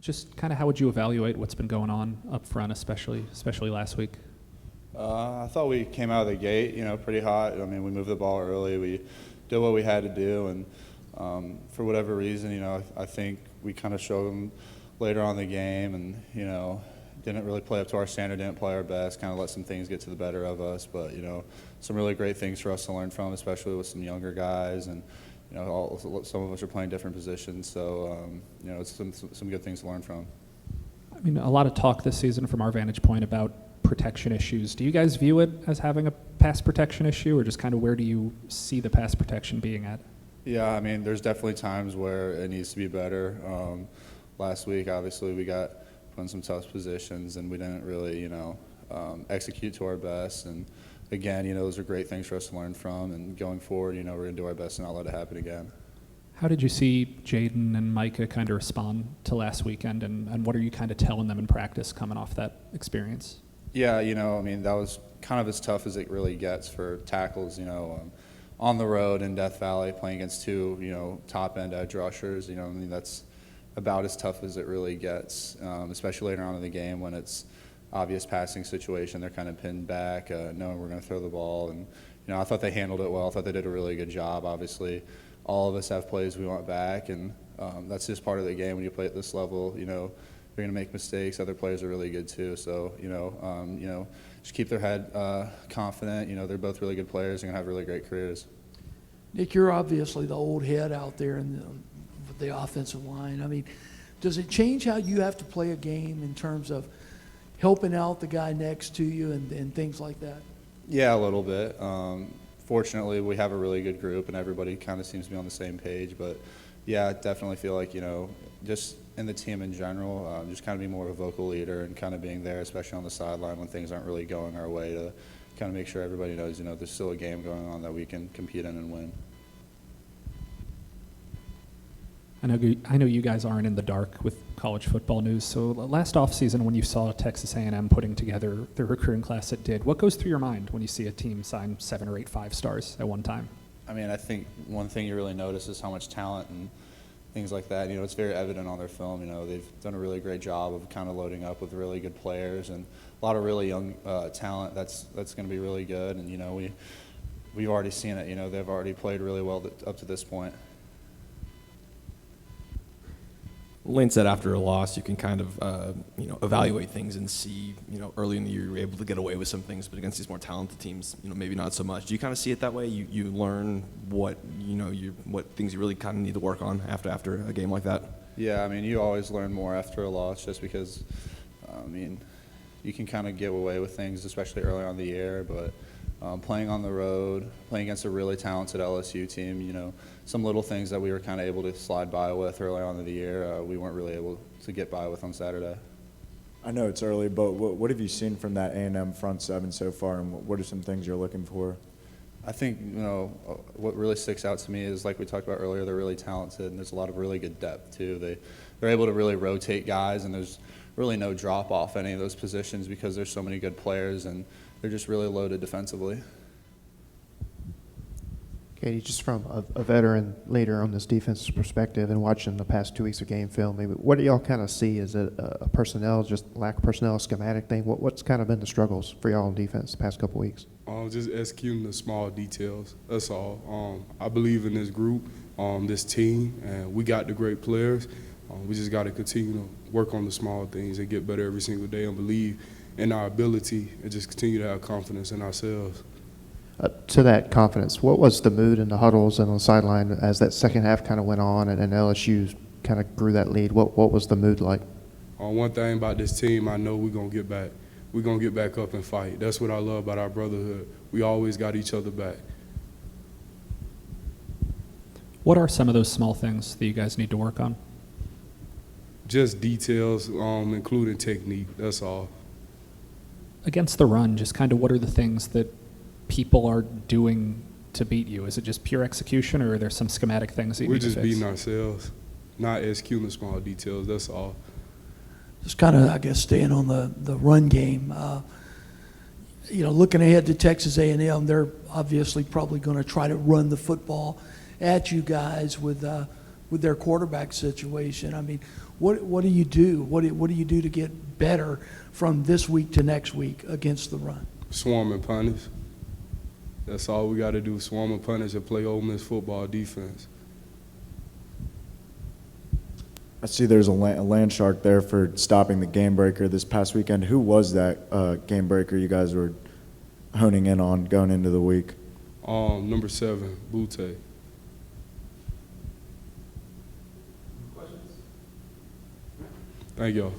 Just kind of how would you evaluate what's been going on up front, especially last week? I thought we came out of the gate, pretty hot. I mean, we moved the ball early. We did what we had to do, and for whatever reason, I think we kind of showed them later on in the game, and didn't really play up to our standard, didn't play our best, kind of let some things get to the better of us. But some really great things for us to learn from, especially with some younger guys, and some of us are playing different positions, so it's some good things to learn from. I mean, a lot of talk this season from our vantage point about protection issues. Do you guys view it as having a pass protection issue, or just kind of where do you see the pass protection being at? Yeah, I mean, there's definitely times where it needs to be better. Last week, obviously, we got put in some tough positions, and we didn't really, execute to our best. And again, those are great things for us to learn from. And going forward, we're going to do our best to not let it happen again. How did you see Jaden and Micah kind of respond to last weekend, and what are you kind of telling them in practice coming off that experience? Yeah, I mean, that was kind of as tough as it really gets for tackles, on the road in Death Valley, playing against two, top-end edge rushers. I mean, that's about as tough as it really gets, especially later on in the game when it's obvious passing situation. They're kind of pinned back, knowing we're going to throw the ball. And, I thought they handled it well. I thought they did a really good job. Obviously, all of us have plays we want back, and that's just part of the game when you play at this level. You're going to make mistakes. Other players are really good too. So, just keep their head confident. They're both really good players and going to have really great careers. Nick, you're obviously the old head out there in the offensive line. I mean, does it change how you have to play a game in terms of helping out the guy next to you and things like that? Yeah, a little bit. Fortunately, we have a really good group, and everybody kind of seems to be on the same page. But, yeah, I definitely feel like, just in the team in general, just kind of be more of a vocal leader and kind of being there, especially on the sideline when things aren't really going our way, to kind of make sure everybody knows, there's still a game going on that we can compete in and win. I know you guys aren't in the dark with college football news. So last offseason, when you saw Texas A&M putting together the recruiting class it did, what goes through your mind when you see a team sign 7 or 8 5-stars at one time? I mean, I think one thing you really notice is how much talent and things like that. It's very evident on their film. They've done a really great job of kind of loading up with really good players and a lot of really young talent that's going to be really good. And we've already seen it. They've already played really well up to this point. Lane said after a loss, you can kind of, evaluate things and see, early in the year you were able to get away with some things, but against these more talented teams, maybe not so much. Do you kind of see it that way? You learn what, what things you really kind of need to work on after a game like that? Yeah, I mean, you always learn more after a loss just because, you can kind of get away with things, especially early on in the year, but playing on the road, playing against a really talented LSU team, some little things that we were kind of able to slide by with early on in the year, we weren't really able to get by with on Saturday. I know it's early, but what have you seen from that A&M front seven so far, and what are some things you're looking for? I think, what really sticks out to me is, like we talked about earlier, they're really talented, and there's a lot of really good depth, too. They're able to really rotate guys, and there's really no drop-off any of those positions because there's so many good players, and they're just really loaded defensively. Katie, just from a veteran leader on this defensive perspective and watching the past 2 weeks of game film, maybe what do y'all kind of see? Is it a personnel, just lack of personnel, schematic thing? What's kind of been the struggles for y'all on defense the past couple weeks? Just executing the small details, that's all. I believe in this group, this team, and we got the great players. We just got to continue to work on the small things and get better every single day and believe in our ability and just continue to have confidence in ourselves. To that confidence, what was the mood in the huddles and on the sideline as that second half kind of went on and LSU kind of grew that lead? What was the mood like? One thing about this team, I know we're going to get back. We're going to get back up and fight. That's what I love about our brotherhood. We always got each other back. What are some of those small things that you guys need to work on? Just details, including technique, that's all. Against the run, just kind of what are the things that people are doing to beat you? Is it just pure execution, or are there some schematic things that you need to fix? We're just beating ourselves, not executing the small details, that's all. Just kind of, I guess, staying on the run game. Looking ahead to Texas A&M, they're obviously probably going to try to run the football at you guys with with their quarterback situation. I mean, what do you do? What do you do to get better from this week to next week against the run? Swarm and punish. That's all we got to do, swarm and punish and play Ole Miss football defense. I see there's a land shark there for stopping the game breaker this past weekend. Who was that game breaker you guys were honing in on going into the week? Number 7, Butte. Thank y'all.